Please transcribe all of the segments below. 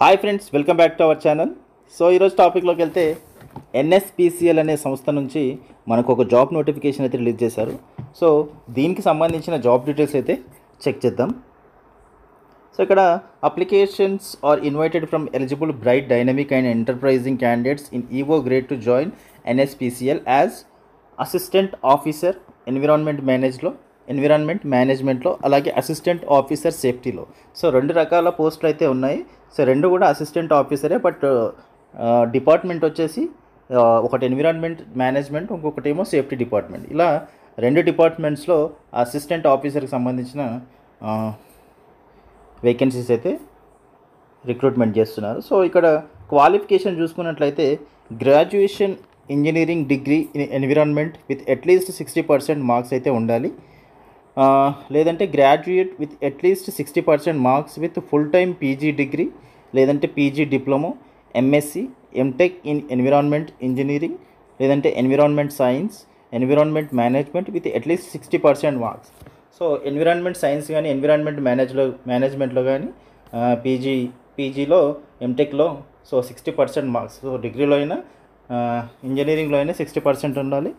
Hi friends, welcome back to our channel. So ఈరోజు టాపిక్లోకి వెళ్తే ఎన్ఎస్పిసిఎల్ అనే సంస్థ నుంచి మనకు ఒక జాబ్ నోటిఫికేషన్ అయితే రిలీజ్ చేశారు. సో దీనికి సంబంధించిన జాబ్ డీటెయిల్స్ అయితే చెక్ చేద్దాం. సో ఇక్కడ applications are invited from eligible bright dynamic and enterprising candidates in E O grade to join NSPCL as assistant officer environment మేనేజ్మెంట్లో అలాగే అసిస్టెంట్ ఆఫీసర్ సేఫ్టీలో. సో రెండు రకాల పోస్టులు అయితే ఉన్నాయి. సో రెండు కూడా అసిస్టెంట్ ఆఫీసరే, బట్ డిపార్ట్మెంట్ వచ్చేసి ఒకటి ఎన్విరాన్మెంట్ మేనేజ్మెంట్, ఇంకొకటి ఏమో సేఫ్టీ డిపార్ట్మెంట్. ఇలా రెండు డిపార్ట్మెంట్స్లో అసిస్టెంట్ ఆఫీసర్కి సంబంధించిన వేకెన్సీస్ అయితే రిక్రూట్మెంట్ చేస్తున్నారు. సో ఇక్కడ క్వాలిఫికేషన్ చూసుకున్నట్లయితే graduation engineering degree in environment with at least 60% marks అయితే ఉండాలి. లేదంటే graduate with at least 60% marks with full time PG degree, లేదంటే PG diploma, MSc, MTech in environment engineering, లేదంటే environment science, environment management with at least 60% marks. So environment science కానీ environment మేనేజ్మెంట్లో కానీ పీజీలో ఎంటెక్లో 60% marks. So డిగ్రీలో అయినా ఇంజనీరింగ్లో అయినా 60% ఉండాలి,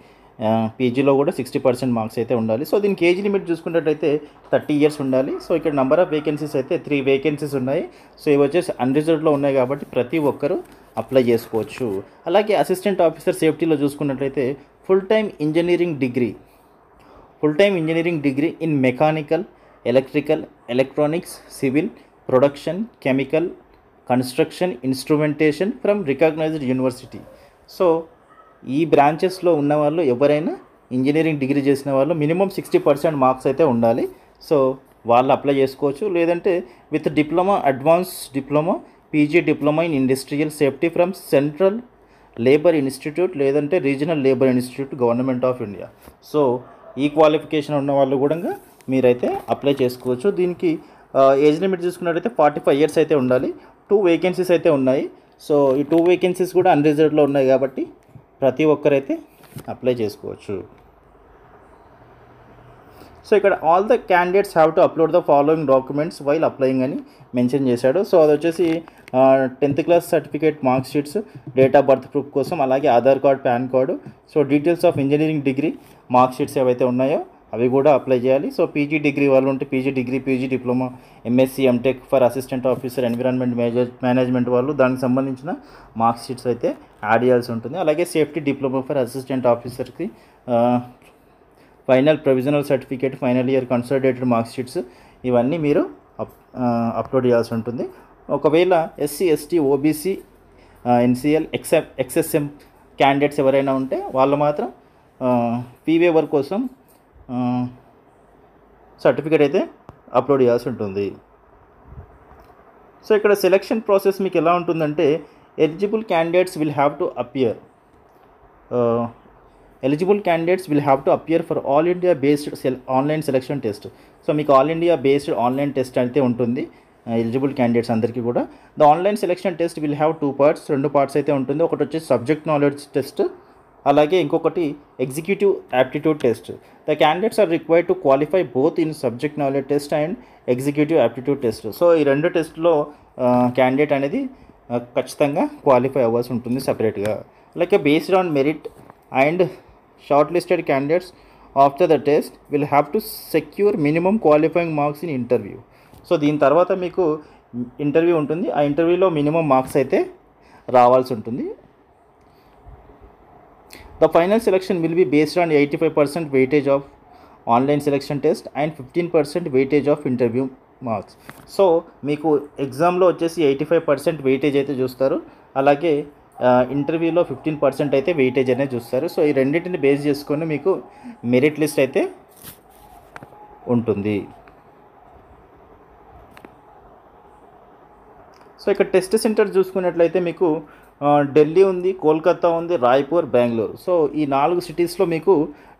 పీజీలో కూడా 60% మార్క్స్ అయితే ఉండాలి. సో దీనికి ఏజ్ లిమిట్ చూసుకున్నట్లయితే 30 ఇయర్స్ ఉండాలి. సో ఇక్కడ నెంబర్ ఆఫ్ వేకెన్సీస్ అయితే 3 వేకెన్సీస్ ఉన్నాయి. సో ఇవి వచ్చేసి అన్రిజర్వ్డ్లో ఉన్నాయి కాబట్టి ప్రతి ఒక్కరూ అప్లై చేసుకోవచ్చు. అలాగే అసిస్టెంట్ ఆఫీసర్ సేఫ్టీలో చూసుకున్నట్లయితే full time engineering degree in mechanical, electrical, electronics, civil, production, chemical, construction, instrumentation from recognised university. So ఈ బ్రాంచెస్లో ఉన్న వాళ్ళు ఎవరైనా ఇంజనీరింగ్ డిగ్రీ చేసిన వాళ్ళు మినిమం 60% మార్క్స్ అయితే ఉండాలి. సో వాళ్ళు అప్లై చేసుకోవచ్చు. లేదంటే with diploma, advance diploma, PG diploma in industrial safety from central labour institute, లేదంటే regional labour institute, government of India. So ఈ క్వాలిఫికేషన్ ఉన్న వాళ్ళు కూడా మీరైతే అప్లై చేసుకోవచ్చు. దీనికి ఏజ్ లిమిట్ చూసుకున్నట్టయితే 45 ఇయర్స్ అయితే ఉండాలి. 2 వేకెన్సీస్ అయితే ఉన్నాయి. సో ఈ 2 వేకెన్సీస్ కూడా అన్రిజర్వ్డ్లో ఉన్నాయి కాబట్టి ప్రతి ఒక్కరైతే అప్లై చేసుకోవచ్చు. సో ఇక్కడ all the candidates have to upload the following documents while applying అని మెన్షన్ చేశాడు. సో అది వచ్చేసి 10th class certificate, mark sheets, date of birth proof కోసం, అలాగే Aadhaar card, pan card, so details of engineering degree mark sheets ఏవైతే ఉన్నాయో అవి కూడా అప్లై చేయాలి. సో పీజీ డిగ్రీ వాళ్ళు ఉంటే PG degree, PG diploma, MSc, MTech for assistant officer environment management వాళ్ళు దానికి సంబంధించిన మార్క్ షీట్స్ అయితే యాడ్ చేయాల్సి ఉంటుంది. అలాగే సేఫ్టీ డిప్లొమా ఫర్ అసిస్టెంట్ ఆఫీసర్కి final provisional certificate, final year consolidated mark sheets ఇవన్నీ మీరు అప్లోడ్ చేయాల్సి ఉంటుంది. ఒకవేళ SC, ST, OBC, NCL, XSM candidates ఎవరైనా ఉంటే వాళ్ళు మాత్రం పీవేవర్ కోసం సర్టిఫికేట్ అయితే అప్లోడ్ చేయాల్సి ఉంటుంది. సో ఇక్కడ సెలెక్షన్ ప్రాసెస్ మీకు ఎలా ఉంటుందంటే eligible candidates will have to appear for all India based online selection test. So మీకు all India based online test అయితే ఉంటుంది ఎలిజిబుల్ క్యాండిడేట్స్ అందరికీ కూడా. The online selection test will have 2 parts, 2 parts అయితే ఉంటుంది. ఒకటి వచ్చేసి సబ్జెక్ట్ నాలెడ్జ్ టెస్ట్, అలాగే ఇంకొకటి executive aptitude test. The candidates are required to qualify both in subject knowledge test and executive aptitude test. So ఈ రెండు టెస్ట్లో క్యాండిడేట్ అనేది ఖచ్చితంగా క్వాలిఫై అవ్వాల్సి ఉంటుంది సపరేట్గా. Like based on merit and short listed candidates after the test will have to secure minimum qualifying marks in interview. So దీని తర్వాత మీకు ఇంటర్వ్యూ ఉంటుంది. ఆ ఇంటర్వ్యూలో మినిమం మార్క్స్ అయితే రావాల్సి ఉంటుంది. The final selection will be based on 85% weightage of online selection test and 15% weightage of interview marks. So మీకు ఎగ్జామ్లో వచ్చేసి 85% వెయిటేజ్ అయితే చూస్తారు, అలాగే ఇంటర్వ్యూలో 15% అయితే వెయిటేజ్ అనేది చూస్తారు. సో ఈ రెండింటిని బేస్ చేసుకొని మీకు మెరిట్ లిస్ట్ అయితే ఉంటుంది. సో ఇక్కడ టెస్ట్ సెంటర్ చూసుకున్నట్లయితే మీకు ఢిల్లీ ఉంది, కోల్కతా ఉంది, రాయ్పూర్, బెంగళూరు. సో ఈ 4 సిటీస్లో మీకు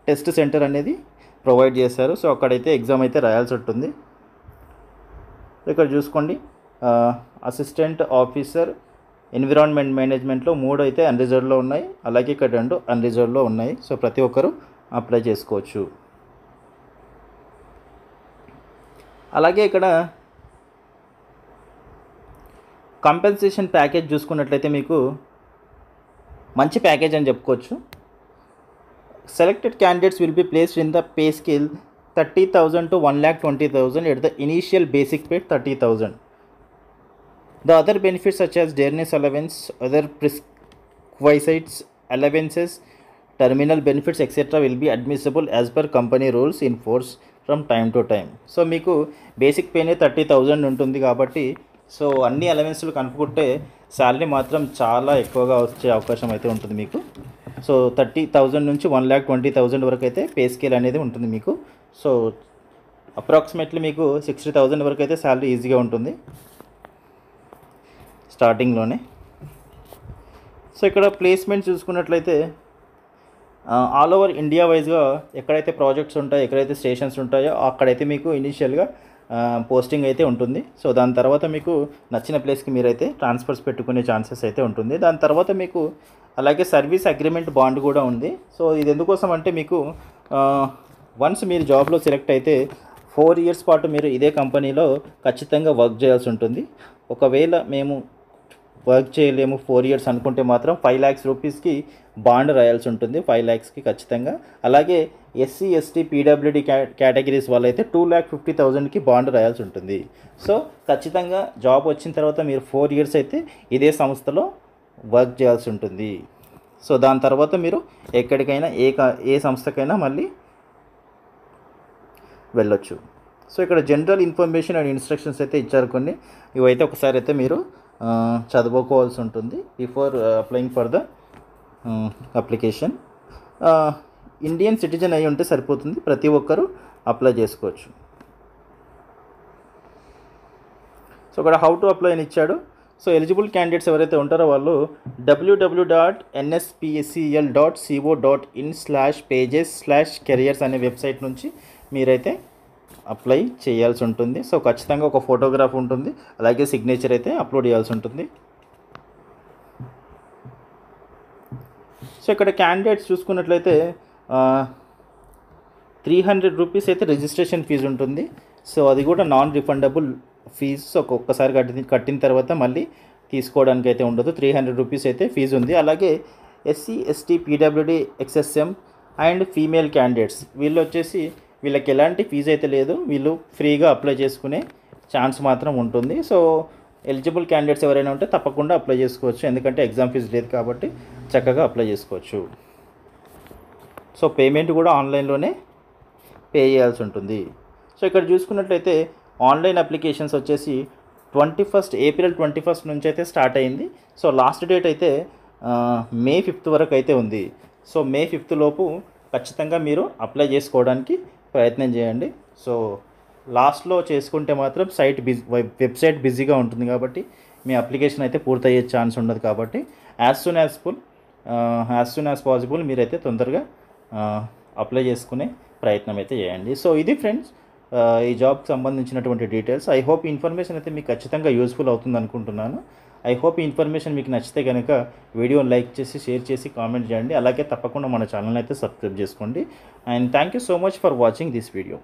టెస్ట్ సెంటర్ అనేది ప్రొవైడ్ చేశారు. సో అక్కడైతే ఎగ్జామ్ అయితే రాయాల్సి ఉంటుంది. ఇక్కడ చూసుకోండి, అసిస్టెంట్ ఆఫీసర్ ఎన్విరాన్మెంట్ మేనేజ్మెంట్లో 3 అయితే అన్రిజర్వ్డ్లో ఉన్నాయి, అలాగే ఇక్కడ 2 అన్రిజర్వ్డ్లో ఉన్నాయి. సో ప్రతి ఒక్కరూ అప్లై చేసుకోవచ్చు. అలాగే ఇక్కడ కంపెన్సేషన్ ప్యాకేజ్ చూసుకున్నట్లయితే మీకు మంచి ప్యాకేజ్ అని చెప్పుకోవచ్చు. Selected candidates will be placed in the pay scale 30,000 to 1,20,000 at the initial basic pay 30,000. The other benefits such as dearness allowance, other requisites, allowances, terminal benefits etc. will be admissible as per company rules in force from time to time. So మీకు basic పేనే 30,000 ఉంటుంది కాబట్టి so అన్ని అలవెన్స్లు కనుక్కుంటే salary మాత్రం చాలా ఎక్కువగా వచ్చే అవకాశం అయితే ఉంటుంది మీకు. సో 30,000 నుంచి 1,20,000 వరకు అయితే పే స్కేల్ అనేది ఉంటుంది మీకు. సో అప్రాక్సిమేట్లీ మీకు 60,000 వరకు అయితే శాలరీ ఈజీగా ఉంటుంది స్టార్టింగ్లోనే. సో ఇక్కడ ప్లేస్మెంట్ చూసుకున్నట్లయితే ఆల్ ఓవర్ ఇండియా వైజ్గా ఎక్కడైతే ప్రాజెక్ట్స్ ఉంటాయో, ఎక్కడైతే స్టేషన్స్ ఉంటాయో అక్కడైతే మీకు ఇనీషియల్గా పోస్టింగ్ అయితే ఉంటుంది. సో దాని తర్వాత మీకు నచ్చిన ప్లేస్కి మీరైతే ట్రాన్స్ఫర్స్ పెట్టుకునే ఛాన్సెస్ అయితే ఉంటుంది. దాని తర్వాత మీకు అలాగే సర్వీస్ అగ్రిమెంట్ బాండ్ కూడా ఉంది. సో ఇది ఎందుకోసం అంటే మీకు వన్స్ మీరు జాబ్లో సెలెక్ట్ అయితే 4 years పాటు మీరు ఇదే కంపెనీలో ఖచ్చితంగా వర్క్ చేయాల్సి ఉంటుంది. ఒకవేళ మేము వర్క్ చేయలేము 4 years అనుకుంటే మాత్రం 5 lakhs రూపీస్కి బాండ్ రాయాల్సి ఉంటుంది, 5 lakhsకి ఖచ్చితంగా. అలాగే ఎస్సీ ఎస్టీ పీడబ్ల్యూడి కేటగిరీస్ వాళ్ళైతే 2,50,000కి బాండ్ రాయాల్సి ఉంటుంది. సో ఖచ్చితంగా జాబ్ వచ్చిన తర్వాత మీరు 4 years అయితే ఇదే సంస్థలో వర్క్ చేయాల్సి ఉంటుంది. సో దాని తర్వాత మీరు ఎక్కడికైనా ఏ సంస్థకైనా మళ్ళీ వెళ్ళొచ్చు. సో ఇక్కడ జనరల్ ఇన్ఫర్మేషన్ అండ్ ఇన్స్ట్రక్షన్స్ అయితే ఇచ్చారు కొన్ని, ఇవైతే ఒకసారి అయితే మీరు చదువుకోవాల్సి ఉంటుంది before applying for the application. Indian citizen అయి ఉంటే సరిపోతుంది, ప్రతి ఒక్కరూ అప్లై చేసుకోవచ్చు. సో ఇక్కడ హౌ టు అప్లై అని ఇచ్చాడు. సో ఎలిజిబుల్ క్యాండిడేట్స్ ఎవరైతే ఉంటారో వాళ్ళు www.nspscl.co.in/pages/careers అనే వెబ్సైట్ నుంచి మీరైతే అప్లై చేయాల్సి ఉంటుంది. సో ఖచ్చితంగా ఒక ఫోటోగ్రాఫ్ ఉంటుంది, అలాగే సిగ్నేచర్ అయితే అప్లోడ్ చేయాల్సి ఉంటుంది. సో ఇక్కడ క్యాండిడేట్స్ చూసుకున్నట్లయితే 300 రూపీస్ అయితే రిజిస్ట్రేషన్ ఫీజు ఉంటుంది. సో అది కూడా నాన్ రిఫండబుల్ ఫీజు. సో ఒక్కసారి కట్టిన తర్వాత మళ్ళీ తీసుకోవడానికి అయితే ఉండదు. 300 రూపీస్ అయితే ఫీజు ఉంది. అలాగే SC ST PWD XSM and female candidates వీళ్ళకి ఎలాంటి ఫీజు అయితే లేదు, వీళ్ళు ఫ్రీగా అప్లై చేసుకునే ఛాన్స్ మాత్రం ఉంటుంది. సో ఎలిజిబుల్ క్యాండిడేట్స్ ఎవరైనా ఉంటే తప్పకుండా అప్లై చేసుకోవచ్చు, ఎందుకంటే ఎగ్జామ్ ఫీజు లేదు కాబట్టి చక్కగా అప్లై చేసుకోవచ్చు. సో పేమెంట్ కూడా ఆన్లైన్లోనే పే చేయాల్సి ఉంటుంది. సో ఇక్కడ చూసుకున్నట్లయితే ఆన్లైన్ అప్లికేషన్స్ వచ్చేసి April 21 నుంచి అయితే స్టార్ట్ అయింది. సో లాస్ట్ డేట్ అయితే May 5 వరకు అయితే ఉంది. సో May 5 లోపు ఖచ్చితంగా మీరు అప్లై చేసుకోవడానికి ప్రయత్నం చేయండి. సో లాస్ట్లో చేసుకుంటే మాత్రం వెబ్సైట్ బిజీగా ఉంటుంది కాబట్టి మీ అప్లికేషన్ అయితే పూర్తయ్యే ఛాన్స్ ఉండదు. కాబట్టి యాజ్ సూన్ యాజ్ పాసిబుల్ మీరైతే తొందరగా అప్లై చేసుకునే ప్రయత్నం అయితే చేయండి. సో ఇది ఫ్రెండ్స్ ఈ జాబ్కి సంబంధించినటువంటి డీటెయిల్స్. ఐ హోప్ ఈ ఇన్ఫర్మేషన్ అయితే మీకు ఖచ్చితంగా యూస్ఫుల్ అవుతుంది అనుకుంటున్నాను. ఐ హోప్ ఈ ఇన్ఫర్మేషన్ మీకు నచ్చితే కనుక వీడియోని లైక్ చేసి, షేర్ చేసి, కామెంట్ చేయండి. అలాగే తప్పకుండా మన ఛానల్ అయితే సబ్స్క్రైబ్ చేసుకోండి. And thank you so much for watching this video.